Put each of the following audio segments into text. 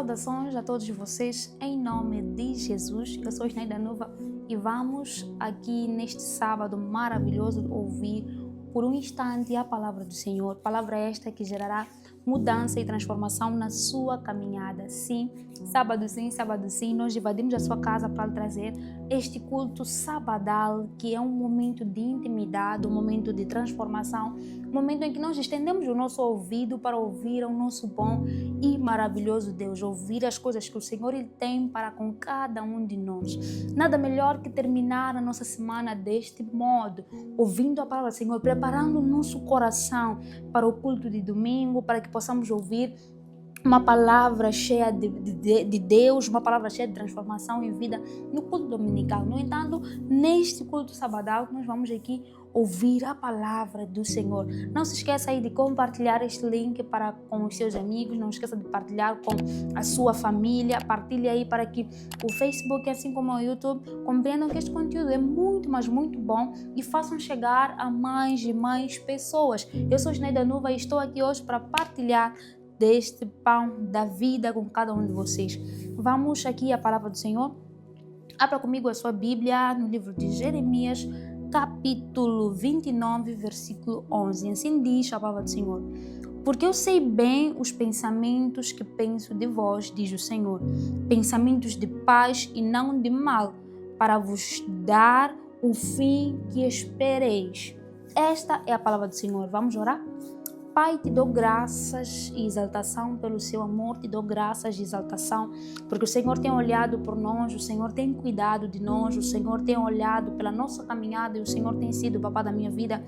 Saudações a todos vocês em nome de Jesus. Eu sou Snaida Nova e vamos aqui neste sábado maravilhoso ouvir por um instante a palavra do Senhor. Palavra esta que gerará mudança e transformação na sua caminhada. Sim, sábado sim, nós invadimos a sua casa para trazer este culto sabadal, que é um momento de intimidade, um momento de transformação, um momento em que nós estendemos o nosso ouvido para ouvir o nosso bom e maravilhoso Deus, ouvir as coisas que o Senhor ele tem para com cada um de nós. Nada melhor que terminar a nossa semana deste modo, ouvindo a palavra do Senhor, preparando o nosso coração para o culto de domingo, para que possamos ouvir uma palavra cheia de Deus, uma palavra cheia de transformação em vida no culto dominical. No entanto, neste culto sabadal, nós vamos aqui ouvir a palavra do Senhor. Não se esqueça aí de compartilhar este link com os seus amigos, não esqueça de partilhar com a sua família, partilhe aí para que o Facebook, assim como o YouTube, compreendam que este conteúdo é muito, mas muito bom e façam chegar a mais e mais pessoas. Eu sou Snaida Nova e estou aqui hoje para partilhar deste pão da vida com cada um de vocês. Vamos aqui à palavra do Senhor. Abra comigo a sua Bíblia no livro de Jeremias, capítulo 29, versículo 11. Assim diz a palavra do Senhor: porque eu sei bem os pensamentos que penso de vós, diz o Senhor, pensamentos de paz e não de mal, para vos dar o fim que espereis. Esta é a palavra do Senhor. Vamos orar? Pai, te dou graças e exaltação pelo seu amor, te dou graças e exaltação, porque o Senhor tem olhado por nós, o Senhor tem cuidado de nós, o Senhor tem olhado pela nossa caminhada e o Senhor tem sido o papá da minha vida,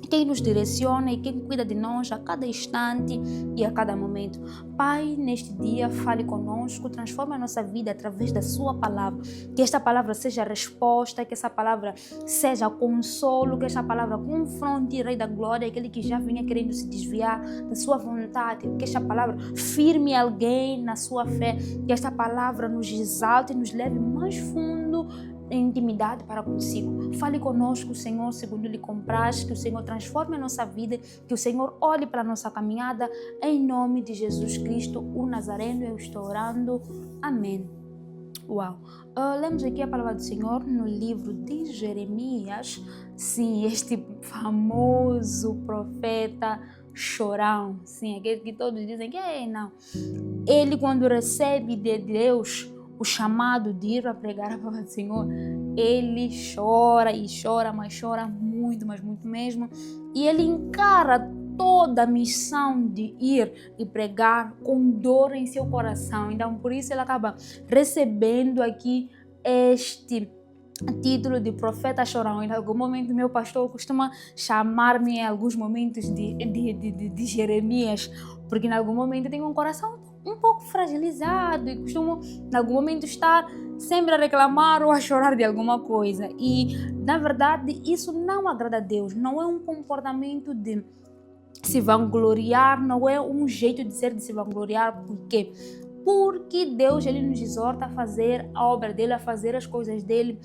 quem nos direciona e quem cuida de nós a cada instante e a cada momento. Pai, neste dia, fale conosco, transforme a nossa vida através da sua palavra. Que esta palavra seja resposta, que essa palavra seja consolo, que esta palavra confronte, Rei da Glória, aquele que já vinha querendo se desviar da sua vontade. Que esta palavra firme alguém na sua fé. Que esta palavra nos exalte e nos leve mais fundo em intimidade para consigo. Fale conosco, Senhor, segundo lhe compraz, que o Senhor transforme a nossa vida, que o Senhor olhe para a nossa caminhada, em nome de Jesus Cristo, o Nazareno, eu estou orando. Amém. Uau! Lemos aqui a palavra do Senhor no livro de Jeremias. Sim, este famoso profeta chorão, sim, aquele que todos dizem que não. Ele, quando recebe de Deus o chamado de ir a pregar a palavra do Senhor, ele chora e chora, mas chora muito, mas muito mesmo. E ele encara toda a missão de ir e pregar com dor em seu coração. Então, por isso ele acaba recebendo aqui este título de profeta chorão. Em algum momento, meu pastor costuma chamar-me em alguns momentos de Jeremias, porque em algum momento eu tenho um coração um pouco fragilizado e costumo, em algum momento, estar sempre a reclamar ou a chorar de alguma coisa. E, na verdade, isso não agrada a Deus. Não é um comportamento de se vangloriar, não é um jeito de ser de se vangloriar. Por quê? Porque Deus ele nos exorta a fazer a obra dele, a fazer as coisas dele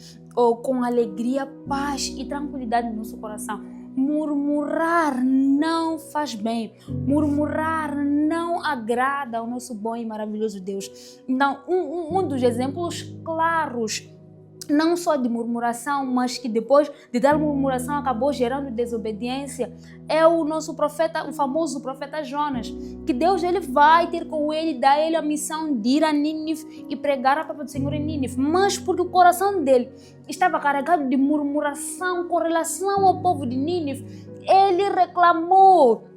com alegria, paz e tranquilidade no nosso coração. Murmurar não faz bem, murmurar não agrada ao nosso bom e maravilhoso Deus. Então, um dos exemplos claros, não só de murmuração, mas que depois de tal murmuração acabou gerando desobediência, é o nosso profeta, o famoso profeta Jonas, que Deus ele vai ter com ele, dá ele a missão de ir a Nínive e pregar a palavra do Senhor em Nínive, mas porque o coração dele estava carregado de murmuração com relação ao povo de Nínive, ele reclamou,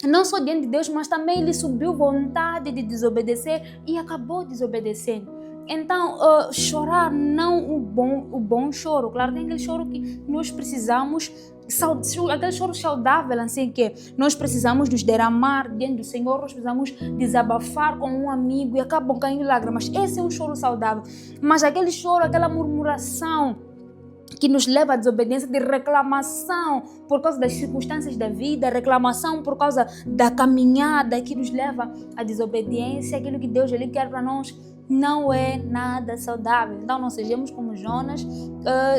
não só diante de Deus, mas também ele subiu vontade de desobedecer e acabou desobedecendo. Então, chorar não o bom choro. Claro, tem aquele choro que nós precisamos, aquele choro saudável, assim que nós precisamos nos derramar diante do Senhor, nós precisamos desabafar com um amigo e acabam caindo lágrimas. Esse é um choro saudável. Mas aquele choro, aquela murmuração que nos leva à desobediência, de reclamação por causa das circunstâncias da vida, reclamação por causa da caminhada que nos leva à desobediência, aquilo que Deus ele quer para nós não é nada saudável. Então não sejamos como Jonas,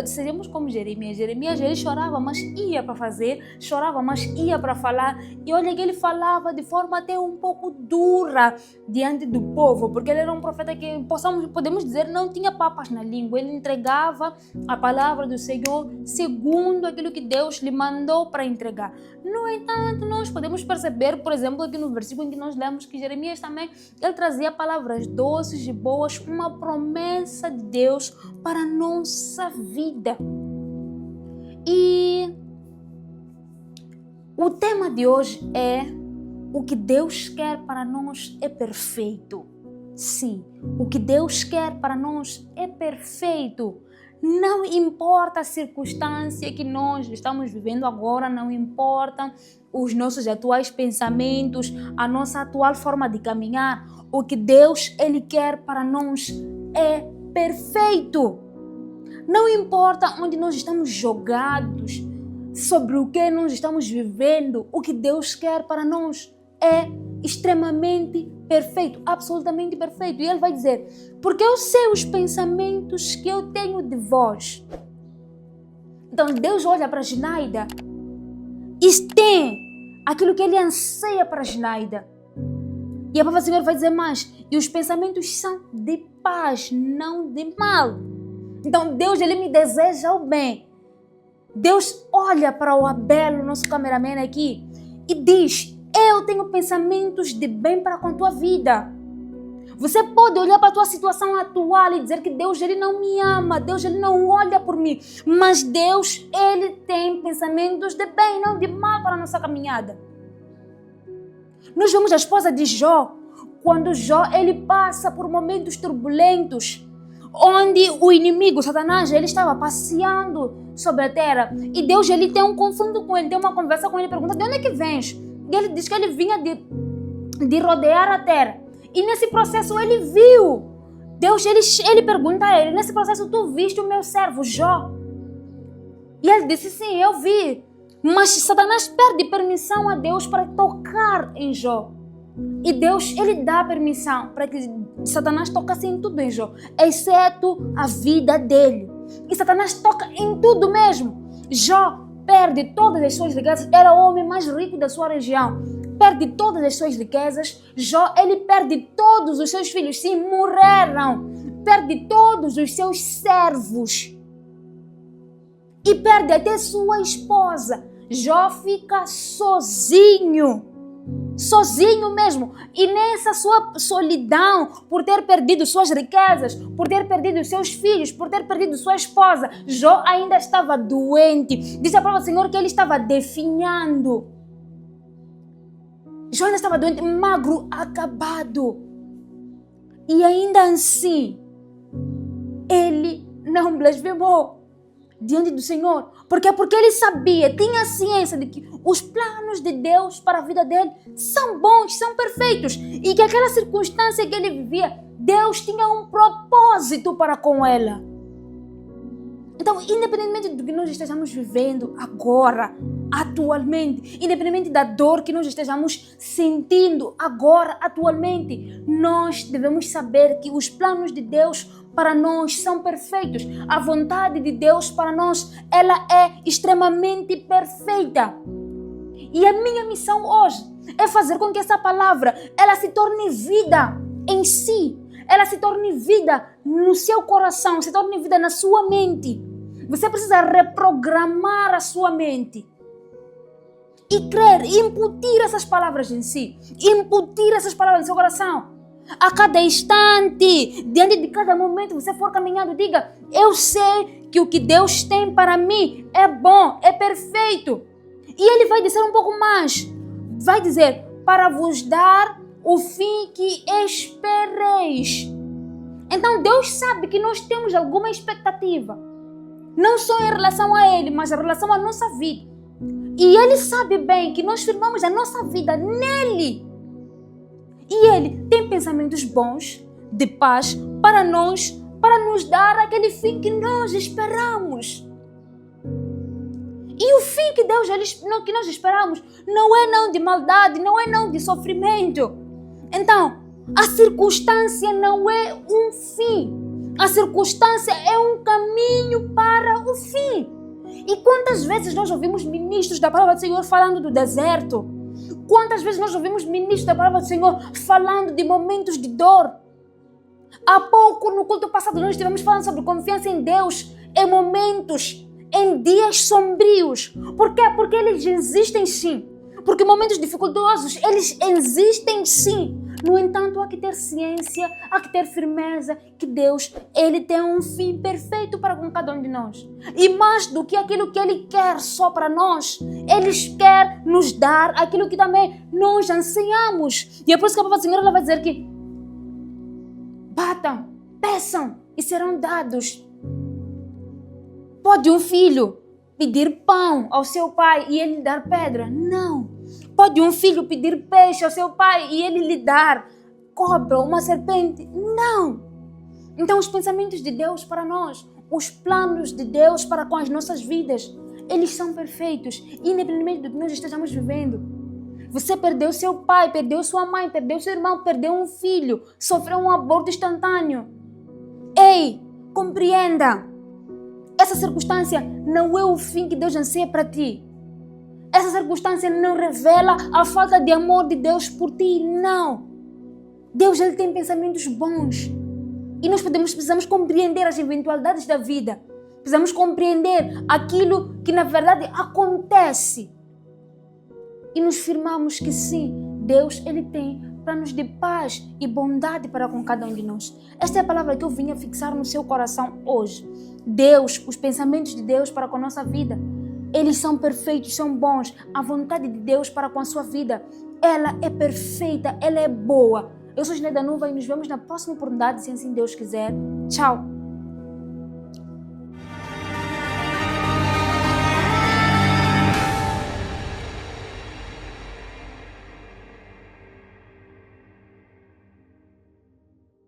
sejamos como Jeremias. Jeremias, ele chorava, mas ia para fazer, chorava, mas ia para falar. E olha que ele falava de forma até um pouco dura diante do povo, porque ele era um profeta que, podemos dizer, não tinha papas na língua. Ele entregava a palavra do Senhor segundo aquilo que Deus lhe mandou para entregar. No entanto, nós podemos perceber, por exemplo, aqui no versículo em que nós lemos que Jeremias também, ele trazia palavras doces e boas, uma promessa de Deus para a nossa vida. E o tema de hoje é: o que Deus quer para nós é perfeito. Sim, o que Deus quer para nós é perfeito. Não importa a circunstância que nós estamos vivendo agora, não importa os nossos atuais pensamentos, a nossa atual forma de caminhar. O que Deus, Ele quer para nós é perfeito. Não importa onde nós estamos jogados, sobre o que nós estamos vivendo, o que Deus quer para nós é extremamente perfeito, absolutamente perfeito. E Ele vai dizer: porque eu sei os pensamentos que eu tenho de vós. Então Deus olha para Ginaida e tem aquilo que Ele anseia para Ginaida. E a palavra do Senhor vai dizer mais: e os pensamentos são de paz, não de mal. Então Deus, Ele me deseja o bem. Deus olha para o Abel, o nosso cameraman aqui, e diz: eu tenho pensamentos de bem para com a tua vida. Você pode olhar para a tua situação atual e dizer que Deus, Ele não me ama, Deus, Ele não olha por mim. Mas Deus, Ele tem pensamentos de bem, não de mal para a nossa caminhada. Nós vemos a esposa de Jó, quando Jó, ele passa por momentos turbulentos, onde o inimigo, Satanás, ele estava passeando sobre a terra. E Deus, Ele tem um confronto com ele, tem uma conversa com ele, pergunta: de onde é que vens? E ele diz que ele vinha de rodear a terra. E nesse processo ele viu. Deus, ele pergunta a ele: nesse processo tu viste o meu servo Jó? E ele disse: sim, eu vi. Mas Satanás perde permissão a Deus para tocar em Jó. E Deus, Ele dá permissão para que Satanás tocasse em tudo em Jó, exceto a vida dele. E Satanás toca em tudo mesmo. Jó perde todas as suas riquezas, era o homem mais rico da sua região. Perde todas as suas riquezas. Jó, ele perde todos os seus filhos, sim, morreram. Perde todos os seus servos. E perde até sua esposa. Jó fica sozinho. Sozinho mesmo. E nessa sua solidão, por ter perdido suas riquezas, por ter perdido seus filhos, por ter perdido sua esposa, Jó ainda estava doente. Diz a palavra do Senhor que ele estava definhando. Jó ainda estava doente, magro, acabado. E ainda assim, ele não blasfemou diante do Senhor. Por quê? Porque ele sabia, tinha ciência de que os planos de Deus para a vida dele são bons, são perfeitos. E que aquela circunstância que ele vivia, Deus tinha um propósito para com ela. Então, independentemente do que nós estejamos vivendo agora, atualmente, independente da dor que nós estejamos sentindo agora, atualmente, nós devemos saber que os planos de Deus para nós são perfeitos. A vontade de Deus para nós, ela é extremamente perfeita. E a minha missão hoje é fazer com que essa palavra, ela se torne vida em si. Ela se torne vida no seu coração, se torne vida na sua mente. Você precisa reprogramar a sua mente. E crer, incutir essas palavras em si. Incutir essas palavras no seu coração. A cada instante, diante de cada momento, você for caminhando, diga: eu sei que o que Deus tem para mim é bom, é perfeito. E Ele vai dizer um pouco mais. Vai dizer: para vos dar o fim que espereis. Então Deus sabe que nós temos alguma expectativa. Não só em relação a Ele, mas em relação à nossa vida. E Ele sabe bem que nós firmamos a nossa vida nele. E Ele tem pensamentos bons, de paz, para nós, para nos dar aquele fim que nós esperamos. E o fim que nós esperamos não é não de maldade, não é não de sofrimento. Então, A circunstância não é um fim. A circunstância é um caminho para o fim. E quantas vezes nós ouvimos ministros da palavra do Senhor falando do deserto? Quantas vezes nós ouvimos ministros da palavra do Senhor falando de momentos de dor? Há pouco, no culto passado, nós estivemos falando sobre confiança em Deus em momentos, em dias sombrios. Por quê? Porque eles existem sim. Porque momentos dificultosos, eles existem sim. No entanto, há que ter ciência, há que ter firmeza que Deus, Ele tem um fim perfeito para com cada um de nós. E mais do que aquilo que Ele quer só para nós, Ele quer nos dar aquilo que também nós anseiamos. E é por isso que a palavra do Senhor ela vai dizer que batam, peçam e serão dados. Pode um filho pedir pão ao seu pai e ele lhe dar pedra? Não. Pode um filho pedir peixe ao seu pai e ele lhe dar cobra ou uma serpente? Não. Então os pensamentos de Deus para nós, os planos de Deus para com as nossas vidas, eles são perfeitos, independentemente do que nós estejamos vivendo. Você perdeu seu pai, perdeu sua mãe, perdeu seu irmão, perdeu um filho, sofreu um aborto instantâneo. Ei, compreenda. Essa circunstância não é o fim que Deus anseia para ti. Essa circunstância não revela a falta de amor de Deus por ti, não. Deus ele tem pensamentos bons. E nós precisamos compreender as eventualidades da vida. Precisamos compreender aquilo que na verdade acontece. E nos firmamos que sim, Deus ele tem planos de paz e bondade para com cada um de nós. Esta é a palavra que eu vinha fixar no seu coração hoje. Deus, os pensamentos de Deus para com a nossa vida, eles são perfeitos, são bons. A vontade de Deus para com a sua vida, ela é perfeita, ela é boa. Eu sou Gineida Nuva e nos vemos na próxima oportunidade, se assim Deus quiser. Tchau!